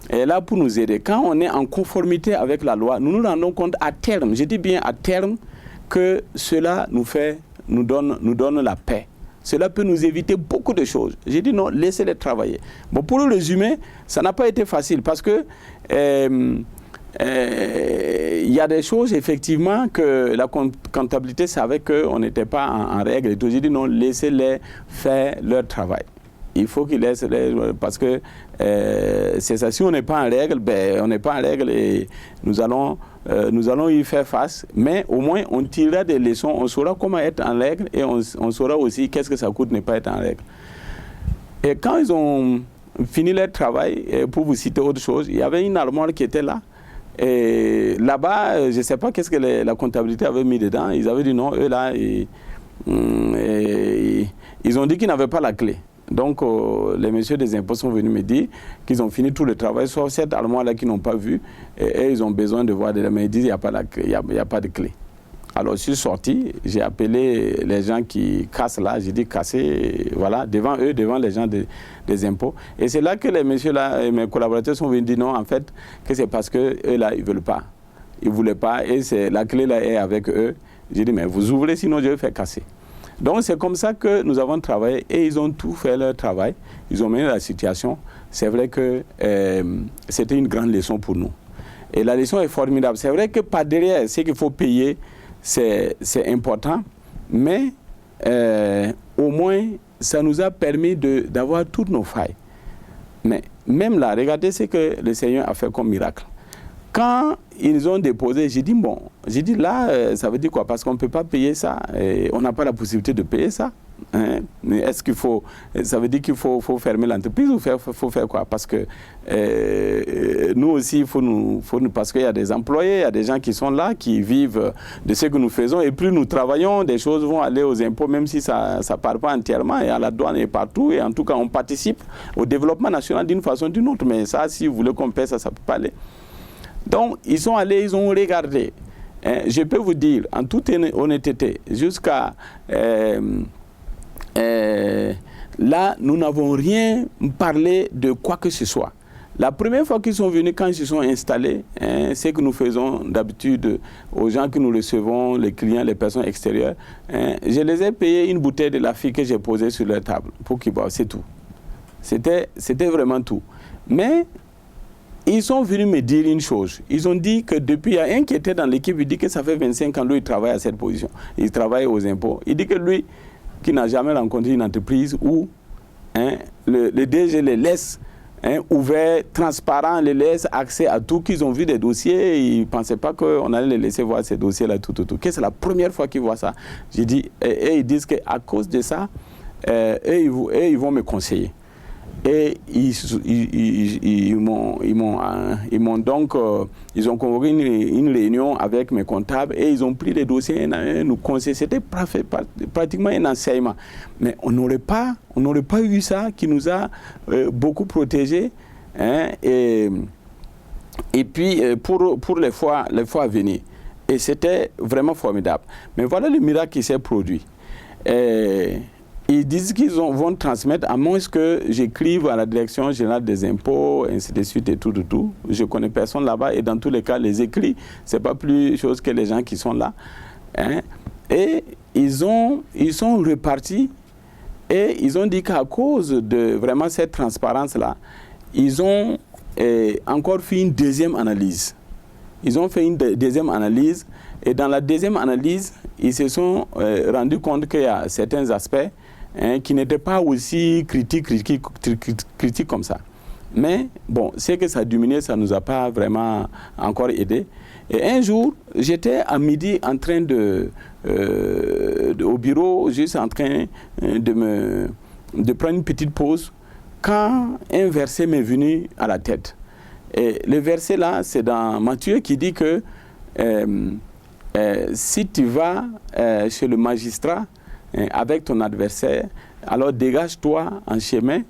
Elle est là pour nous aider. Quand on est en conformité avec la loi, nous nous rendons compte à terme, je dis bien à terme, que cela nous donne la paix. Cela peut nous éviter beaucoup de choses. J'ai dit non, laissez-les travailler. Bon, pour le résumer, ça n'a pas été facile parce que il y a des choses, effectivement, que la comptabilité savait qu'on n'était pas en règle. Et tout. J'ai dit non, laissez-les faire leur travail. Il faut qu'ils laissent, parce que c'est ça, si on n'est pas en règle, ben, on n'est pas en règle et nous allons y faire face, mais au moins on tirera des leçons, on saura comment être en règle et on saura aussi qu'est-ce que ça coûte ne pas être en règle. Et quand ils ont fini leur travail, pour vous citer autre chose, il y avait une armoire qui était là. Et là-bas, je ne sais pas qu'est-ce que la comptabilité avait mis dedans. Ils avaient dit non, eux là, ils ont dit qu'ils n'avaient pas la clé. Donc, les messieurs des impôts sont venus me dire qu'ils ont fini tout le travail, sauf cette armoire-là qu'ils n'ont pas vue. Et ils ont besoin de voir dedans. Mais ils disent qu'il n'y a pas la clé, il n'y a pas de clé. Alors, je suis sorti, j'ai appelé les gens qui cassent là. J'ai dit casser, voilà, devant eux, devant les gens des impôts. Et c'est là que les messieurs là, mes collaborateurs sont venus dire non, en fait, que c'est parce qu'eux là, ils ne veulent pas. Ils ne voulaient pas. Et la clé là est avec eux. J'ai dit, mais vous ouvrez, sinon je vais faire casser. Donc c'est comme ça que nous avons travaillé et ils ont tout fait leur travail. Ils ont mené la situation. C'est vrai que c'était une grande leçon pour nous. Et la leçon est formidable. C'est vrai que par derrière, ce qu'il faut payer, c'est important. Mais au moins, ça nous a permis d'avoir toutes nos failles. Mais même là, regardez ce que le Seigneur a fait comme miracle. Quand ils ont déposé, j'ai dit bon, là, ça veut dire quoi? Parce qu'on ne peut pas payer ça, et on n'a pas la possibilité de payer ça. Hein? Mais est-ce qu'il faut, ça veut dire qu'il faut fermer l'entreprise ou faut faire quoi? Parce que nous aussi, parce qu'il y a des employés, il y a des gens qui sont là, qui vivent de ce que nous faisons, et plus nous travaillons, des choses vont aller aux impôts, même si ça ne part pas entièrement, et à la douane et partout, et en tout cas, on participe au développement national d'une façon ou d'une autre. Mais ça, si vous voulez qu'on paie ça, ça ne peut pas aller. Donc, ils sont allés, ils ont regardé. Je peux vous dire, en toute honnêteté, jusqu'à là, nous n'avons rien parlé de quoi que ce soit. La première fois qu'ils sont venus, quand ils se sont installés, c'est que nous faisons d'habitude aux gens que nous recevons, les clients, les personnes extérieures, je les ai payé une bouteille de la fille que j'ai posée sur leur table pour qu'ils boivent, c'est tout. C'était vraiment tout. Mais ils sont venus me dire une chose. Ils ont dit que depuis, il y a un qui était dans l'équipe, il dit que ça fait 25 ans, lui, il travaille à cette position. Il travaille aux impôts. Il dit que lui, qui n'a jamais rencontré une entreprise où le DG les laisse ouverts, transparents, les laisse accès à tout, qu'ils ont vu des dossiers, ils ne pensaient pas qu'on allait les laisser voir ces dossiers-là, tout. Que c'est la première fois qu'ils voient ça. J'ai dit, et ils disent qu'à cause de ça, ils vont me conseiller. Et ils ont convoqué une réunion avec mes comptables et ils ont pris les dossiers et nous conseillé. C'était pratiquement un enseignement. Mais on n'aurait pas eu ça qui nous a beaucoup protégés. Et puis pour les fois à venir. Et c'était vraiment formidable. Mais voilà le miracle qui s'est produit. ils disent qu'ils vont transmettre, à moins que j'écrive à la direction générale des impôts, ainsi de suite et tout. Je ne connais personne là-bas et dans tous les cas, les écrits, ce n'est pas plus chose que les gens qui sont là. Hein. Et ils sont repartis et ils ont dit qu'à cause de vraiment cette transparence-là, ils ont encore fait une deuxième analyse. Ils ont fait une deuxième analyse et dans la deuxième analyse, ils se sont rendus compte qu'il y a certains aspects qui n'étaient pas aussi critiques comme ça. Mais bon, c'est que ça a diminué, ça ne nous a pas vraiment encore aidé. Et un jour, j'étais à midi en train au bureau, juste en train de prendre une petite pause, quand un verset m'est venu à la tête. Et le verset là, c'est dans Matthieu qui dit que si tu vas chez le magistrat avec ton adversaire, alors dégage-toi en chemin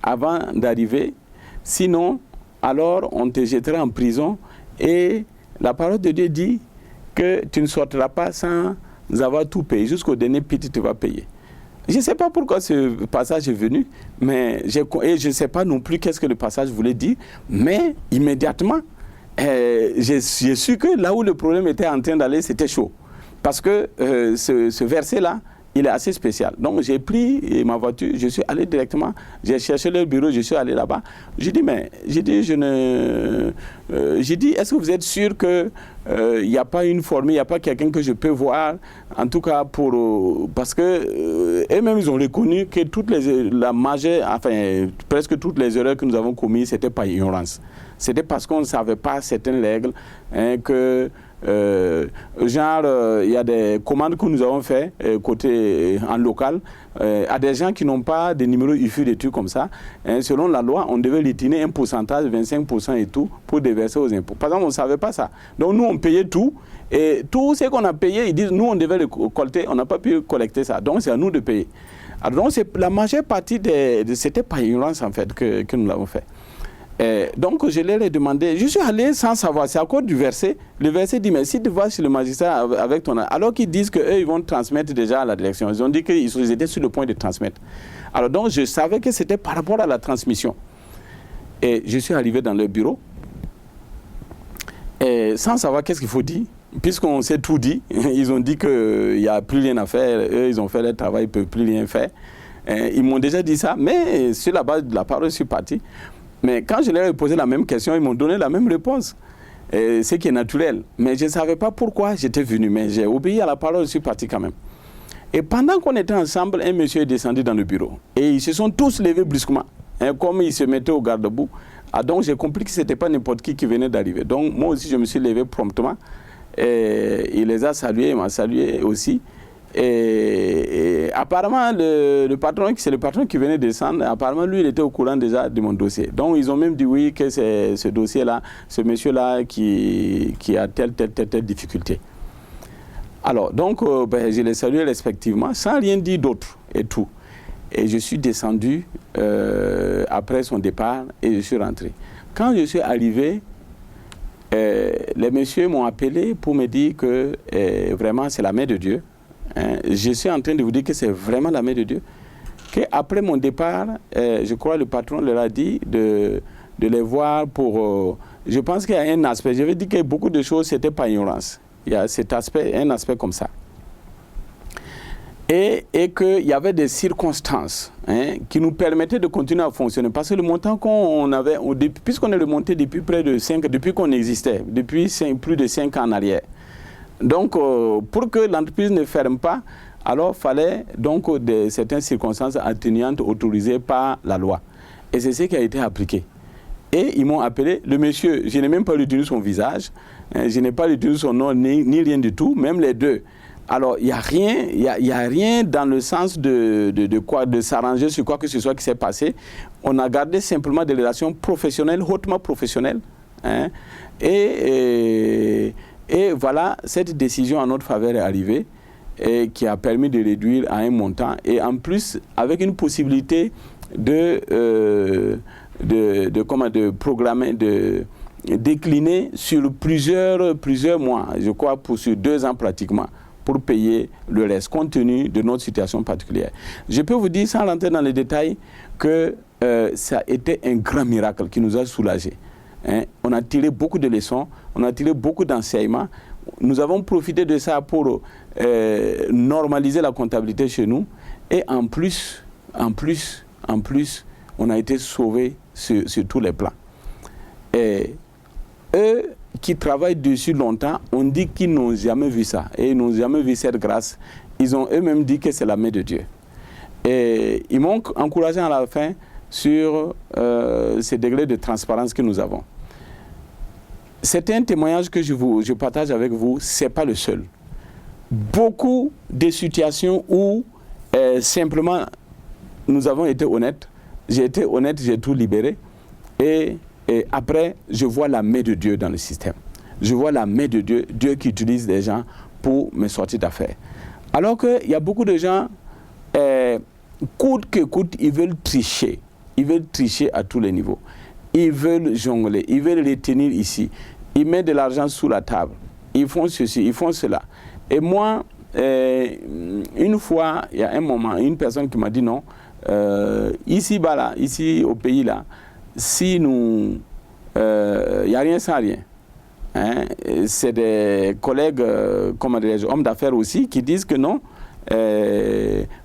avant d'arriver. Sinon, alors on te jettera en prison. Et la parole de Dieu dit que tu ne sortiras pas sans avoir tout payé. Jusqu'au dernier petit, tu vas payer. Je ne sais pas pourquoi ce passage est venu, mais et je ne sais pas non plus qu'est-ce que le passage voulait dire, mais immédiatement, j'ai su que là où le problème était en train d'aller, c'était chaud. Parce que ce verset-là, il est assez spécial. Donc j'ai pris ma voiture, je suis allé directement, j'ai cherché le bureau, je suis allé là-bas. J'ai dit, est-ce que vous êtes sûr qu'il n'y a pas une formule, il n'y a pas quelqu'un que je peux voir, en tout cas parce que eux-mêmes ils ont reconnu que presque toutes les erreurs que nous avons commises, c'était par ignorance. C'était parce qu'on ne savait pas certaines règles, que il y a des commandes que nous avons fait en local à des gens qui n'ont pas de numéros IFU, des trucs comme ça. Selon la loi, on devait liquider un pourcentage, 25% et tout, pour déverser aux impôts. Par exemple, on ne savait pas ça. Donc nous, on payait tout. Et tout ce qu'on a payé, ils disent, nous, on devait le collecter. On n'a pas pu collecter ça. Donc c'est à nous de payer. Alors, donc, la majeure partie c'était par ignorance, en fait, que nous l'avons fait. Donc je leur ai demandé, je suis allé sans savoir, c'est à cause du verset. Le verset dit, mais si tu vas chez le magistrat avec ton... Alors qu'ils disent qu'eux, ils vont transmettre déjà à la direction. Ils ont dit qu'ils étaient sur le point de transmettre. Alors donc je savais que c'était par rapport à la transmission. Et je suis arrivé dans leur bureau, et sans savoir qu'est-ce qu'il faut dire, puisqu'on s'est tout dit. Ils ont dit qu'il n'y a plus rien à faire, eux, ils ont fait leur travail, ils ne peuvent plus rien faire. Ils m'ont déjà dit ça, mais sur la base de la parole, je suis parti. Mais quand je leur ai posé la même question, ils m'ont donné la même réponse. Ce qui est naturel. Mais je ne savais pas pourquoi j'étais venu. Mais j'ai obéi à la parole, je suis parti quand même. Et pendant qu'on était ensemble, un monsieur est descendu dans le bureau. Et ils se sont tous levés brusquement. Comme ils se mettaient au garde-boue. Donc j'ai compris que ce n'était pas n'importe qui venait d'arriver. Donc moi aussi, je me suis levé promptement. Et il les a salués, il m'a salué aussi. Et apparemment, le patron, c'est le patron qui venait descendre, apparemment, lui, il était au courant déjà de mon dossier. Donc, ils ont même dit oui, que c'est ce dossier-là, ce monsieur-là qui a telle difficulté. Alors, donc, je les salue respectivement, sans rien dire d'autre et tout. Et je suis descendu après son départ et je suis rentré. Quand je suis arrivé, les messieurs m'ont appelé pour me dire que vraiment, c'est la main de Dieu. Je suis en train de vous dire que c'est vraiment la main de Dieu. Qu'après mon départ, je crois le patron leur a dit de les voir pour... je pense qu'il y a un aspect, je vais dire que beaucoup de choses, c'était par ignorance. Il y a cet aspect, un aspect comme ça. Et qu'il y avait des circonstances qui nous permettaient de continuer à fonctionner. Parce que le montant qu'on avait, puisqu'on est remonté depuis près de 5 ans, depuis qu'on existait, depuis plus de 5 ans en arrière. Donc, pour que l'entreprise ne ferme pas, alors il fallait donc certaines circonstances atténuantes autorisées par la loi. Et c'est ce qui a été appliqué. Et ils m'ont appelé, le monsieur, je n'ai même pas retenu son visage, je n'ai pas retenu son nom, ni rien du tout, même les deux. Alors, il n'y a rien dans le sens de s'arranger sur quoi que ce soit qui s'est passé. On a gardé simplement des relations professionnelles, hautement professionnelles. Et voilà, cette décision en notre faveur est arrivée et qui a permis de réduire à un montant et en plus avec une possibilité de programmer, de décliner sur plusieurs mois, je crois sur 2 ans pratiquement, pour payer le reste, compte tenu de notre situation particulière. Je peux vous dire, sans rentrer dans les détails, que ça a été un grand miracle qui nous a soulagés. Hein? On a tiré beaucoup de leçons, on a tiré beaucoup d'enseignements. Nous avons profité de ça pour normaliser la comptabilité chez nous. Et en plus, on a été sauvés sur tous les plans. Et eux qui travaillent dessus longtemps, on dit qu'ils n'ont jamais vu ça. Et ils n'ont jamais vu cette grâce. Ils ont eux-mêmes dit que c'est la main de Dieu. Et ils m'ont encouragé à la fin sur ces degrés de transparence que nous avons. C'est un témoignage que je partage avec vous, ce n'est pas le seul. Beaucoup de situations où simplement nous avons été honnêtes, j'ai été honnête, j'ai tout libéré, et après je vois la main de Dieu dans le système. Je vois la main de Dieu, Dieu qui utilise des gens pour me sortir d'affaires. Alors qu'il y a beaucoup de gens, coûte que coûte, ils veulent tricher. Ils veulent tricher à tous les niveaux. Ils veulent jongler, ils veulent retenir ici. Ils mettent de l'argent sous la table. Ils font ceci, ils font cela. Et moi, une fois, il y a un moment, une personne qui m'a dit non, ici, là, ici au pays, là, si nous... Il n'y a rien sans rien. Hein? C'est des collègues, comment dirais-je, hommes d'affaires aussi, qui disent que non,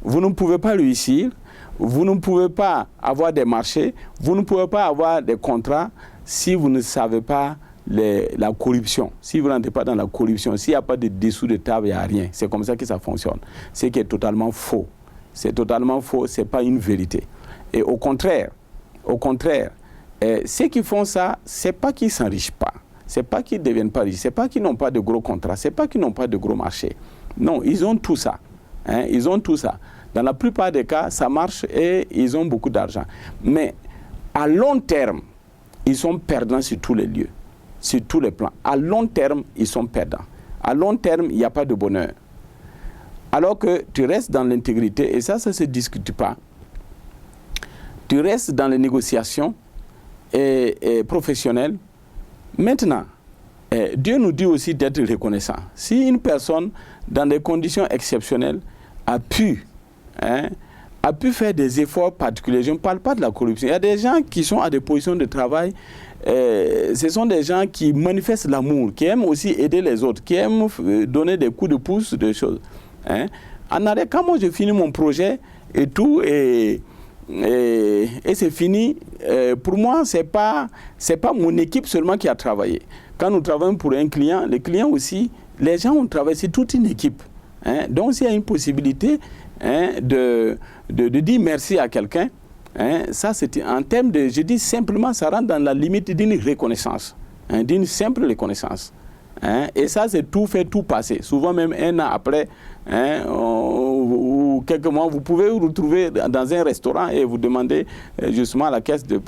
vous ne pouvez pas réussir, vous ne pouvez pas avoir des marchés, vous ne pouvez pas avoir des contrats si vous ne savez pas la corruption. Si vous n'entrez pas dans la corruption, s'il n'y a pas de dessous de table, il n'y a rien. C'est comme ça que ça fonctionne. C'est qui est totalement faux. C'est totalement faux, ce n'est pas une vérité. Et au contraire, ceux qui font ça, ce n'est pas qu'ils ne s'enrichissent pas. Ce n'est pas qu'ils ne deviennent pas riches. Ce n'est pas qu'ils n'ont pas de gros contrats. Ce n'est pas qu'ils n'ont pas de gros marchés. Non, ils ont tout ça. Hein, ils ont tout ça. Dans la plupart des cas, ça marche et ils ont beaucoup d'argent. Mais à long terme, ils sont perdants sur tous les lieux, sur tous les plans. À long terme, ils sont perdants. À long terme, il n'y a pas de bonheur. Alors que tu restes dans l'intégrité, et ça ne se discute pas. Tu restes dans les négociations et professionnelles. Maintenant, Dieu nous dit aussi d'être reconnaissant. Si une personne, dans des conditions exceptionnelles, a pu faire des efforts particuliers, je ne parle pas de la corruption. Il y a des gens qui sont à des positions de travail, ce sont des gens qui manifestent l'amour, qui aiment aussi aider les autres, qui aiment donner des coups de pouce, des choses. Hein? En arrêt, quand moi je finis mon projet et tout, et c'est fini, pour moi, c'est pas mon équipe seulement qui a travaillé. Quand nous travaillons pour un client, les clients aussi, les gens ont travaillé, c'est toute une équipe. Hein? Donc, s'il y a une possibilité de dire merci à quelqu'un, ça, c'est en termes de, je dis simplement, ça rentre dans la limite d'une reconnaissance, d'une simple reconnaissance. Et ça, c'est tout fait, tout passé. Souvent, même un an après, ou quelques mois, vous pouvez vous retrouver dans un restaurant et vous demander justement à la caisse de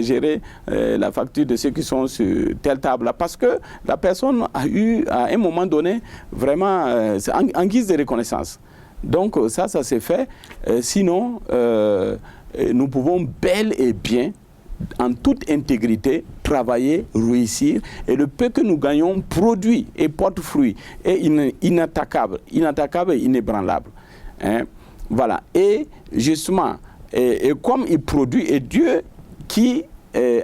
gérer la facture de ceux qui sont sur telle table-là. Parce que la personne a eu, à un moment donné, vraiment, en guise de reconnaissance. Donc, ça s'est fait. Sinon, nous pouvons bel et bien, en toute intégrité, travailler, réussir, et le peu que nous gagnons produit et porte fruit, et inattaquable et inébranlable. Hein? Voilà. Et justement, et comme il produit, et Dieu qui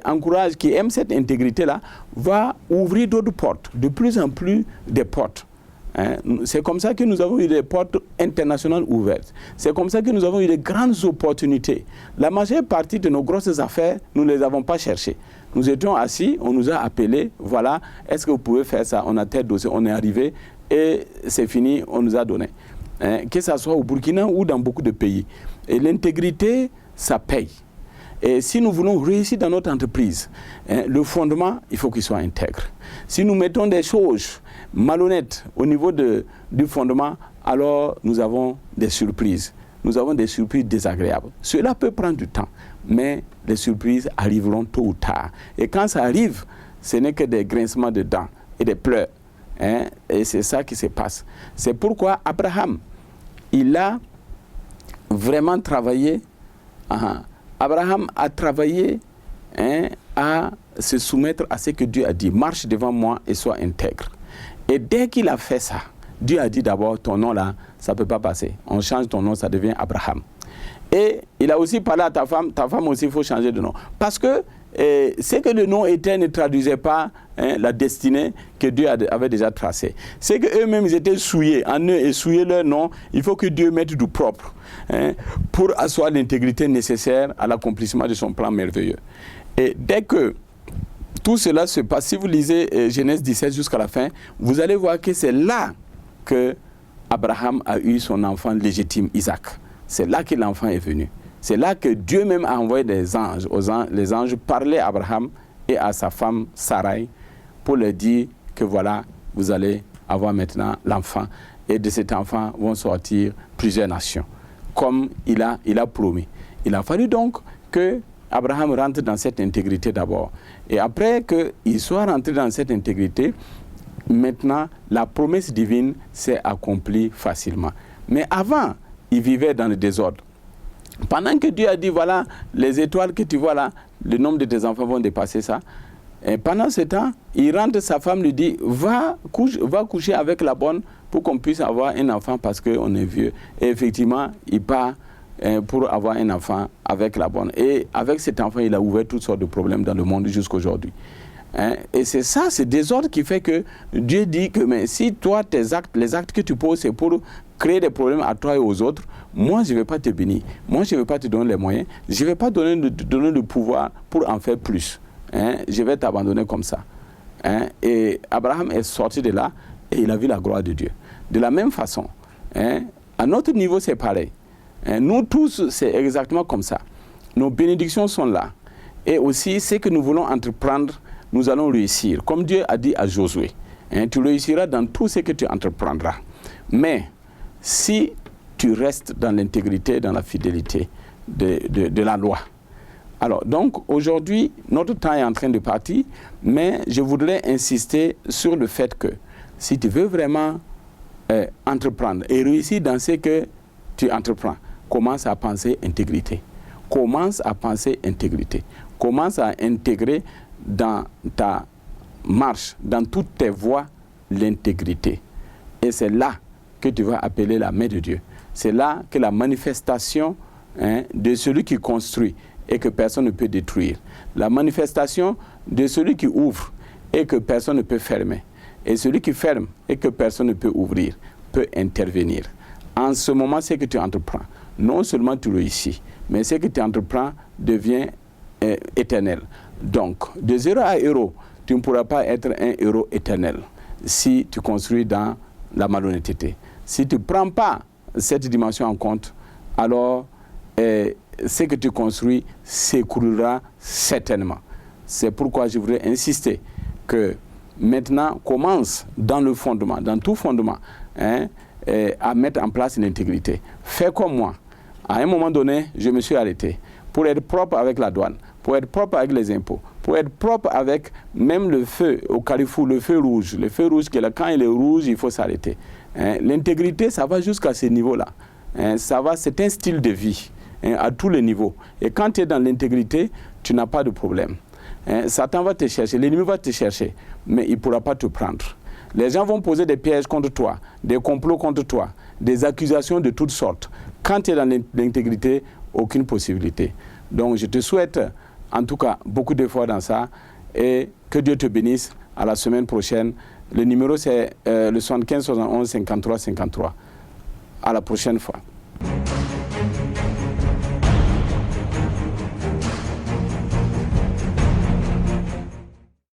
encourage, qui aime cette intégrité-là, va ouvrir d'autres portes, de plus en plus des portes. Hein? C'est comme ça que nous avons eu des portes internationales ouvertes. C'est comme ça que nous avons eu de grandes opportunités. La majeure partie de nos grosses affaires, nous ne les avons pas cherchées. Nous étions assis, on nous a appelés, voilà, est-ce que vous pouvez faire ça? On a tel dossier, on est arrivé et c'est fini, on nous a donné. Hein? Que ce soit au Burkina ou dans beaucoup de pays. Et l'intégrité, ça paye. Et si nous voulons réussir dans notre entreprise, le fondement, il faut qu'il soit intègre. Si nous mettons des choses malhonnêtes au niveau du fondement, alors nous avons des surprises. Nous avons des surprises désagréables. Cela peut prendre du temps, mais les surprises arriveront tôt ou tard. Et quand ça arrive, ce n'est que des grincements de dents et des pleurs. Hein? Et c'est ça qui se passe. C'est pourquoi Abraham, il a vraiment travaillé. Abraham a travaillé à se soumettre à ce que Dieu a dit. Marche devant moi et sois intègre. Et dès qu'il a fait ça, Dieu a dit d'abord, ton nom là, ça ne peut pas passer. On change ton nom, ça devient Abraham. Et il a aussi parlé à ta femme aussi, il faut changer de nom. Parce que c'est que le nom était ne traduisait pas la destinée que Dieu avait déjà tracée. C'est qu'eux-mêmes, ils étaient souillés en eux et souillés leur nom. Il faut que Dieu mette du propre pour asseoir l'intégrité nécessaire à l'accomplissement de son plan merveilleux. Et dès que tout cela se passe, si vous lisez Genèse 17 jusqu'à la fin, vous allez voir que c'est là que Abraham a eu son enfant légitime, Isaac. C'est là que l'enfant est venu. C'est là que Dieu même a envoyé des anges. Les anges parlaient à Abraham et à sa femme Sarai pour leur dire que voilà, vous allez avoir maintenant l'enfant. Et de cet enfant vont sortir plusieurs nations, comme il a promis. Il a fallu donc que Abraham rentre dans cette intégrité d'abord. Et après qu'il soit rentré dans cette intégrité, maintenant, la promesse divine s'est accomplie facilement. Mais avant, il vivait dans le désordre. Pendant que Dieu a dit, voilà, les étoiles que tu vois là, le nombre de tes enfants vont dépasser ça. Et pendant ce temps, il rentre, sa femme lui dit, va coucher avec la bonne pour qu'on puisse avoir un enfant parce qu'on est vieux. Et effectivement, il part pour avoir un enfant avec la bonne. Et avec cet enfant, il a ouvert toutes sortes de problèmes dans le monde jusqu'à aujourd'hui. Et c'est ça, ce désordre qui fait que Dieu dit que mais si toi, les actes que tu poses, c'est pour créer des problèmes à toi et aux autres, moi, je ne vais pas te bénir. Moi, je ne vais pas te donner les moyens. Je ne vais pas te donner le pouvoir pour en faire plus. Je vais t'abandonner comme ça. Et Abraham est sorti de là et il a vu la gloire de Dieu. De la même façon, à notre niveau, c'est pareil. Nous tous, c'est exactement comme ça. Nos bénédictions sont là. Et aussi, ce que nous voulons entreprendre, nous allons réussir. Comme Dieu a dit à Josué, tu réussiras dans tout ce que tu entreprendras. Mais si tu restes dans l'intégrité, dans la fidélité de la loi. Alors, donc, aujourd'hui, notre temps est en train de partir, mais je voudrais insister sur le fait que si tu veux vraiment entreprendre et réussir dans ce que tu entreprends, commence à penser intégrité. Commence à penser intégrité. Commence à intégrer dans ta marche, dans toutes tes voies, l'intégrité. Et c'est là que tu vas appeler la main de Dieu. C'est là que la manifestation de celui qui construit et que personne ne peut détruire. La manifestation de celui qui ouvre et que personne ne peut fermer. Et celui qui ferme et que personne ne peut ouvrir, peut intervenir. En ce moment, ce que tu entreprends, non seulement tu réussis, mais ce que tu entreprends devient éternel. Donc, de 0 à héros, tu ne pourras pas être un héros éternel si tu construis dans la malhonnêteté. Si tu ne prends pas cette dimension en compte, alors ce que tu construis s'écroulera certainement. C'est pourquoi je voudrais insister que maintenant, commence dans le fondement, dans tout fondement, à mettre en place l'intégrité. Fais comme moi. À un moment donné, je me suis arrêté pour être propre avec la douane, pour être propre avec les impôts, pour être propre avec même le feu au Carrefour, le feu rouge. Le feu rouge, quand il est rouge, il faut s'arrêter. L'intégrité, ça va jusqu'à ce niveau-là. C'est un style de vie à tous les niveaux. Et quand tu es dans l'intégrité, tu n'as pas de problème. Satan va te chercher, l'ennemi va te chercher, mais il ne pourra pas te prendre. Les gens vont poser des pièges contre toi, des complots contre toi, des accusations de toutes sortes. Quand tu es dans l'intégrité, aucune possibilité. Donc je te souhaite en tout cas beaucoup d'efforts dans ça et que Dieu te bénisse. À la semaine prochaine. Le numéro c'est le 75 71 53 53. À la prochaine fois.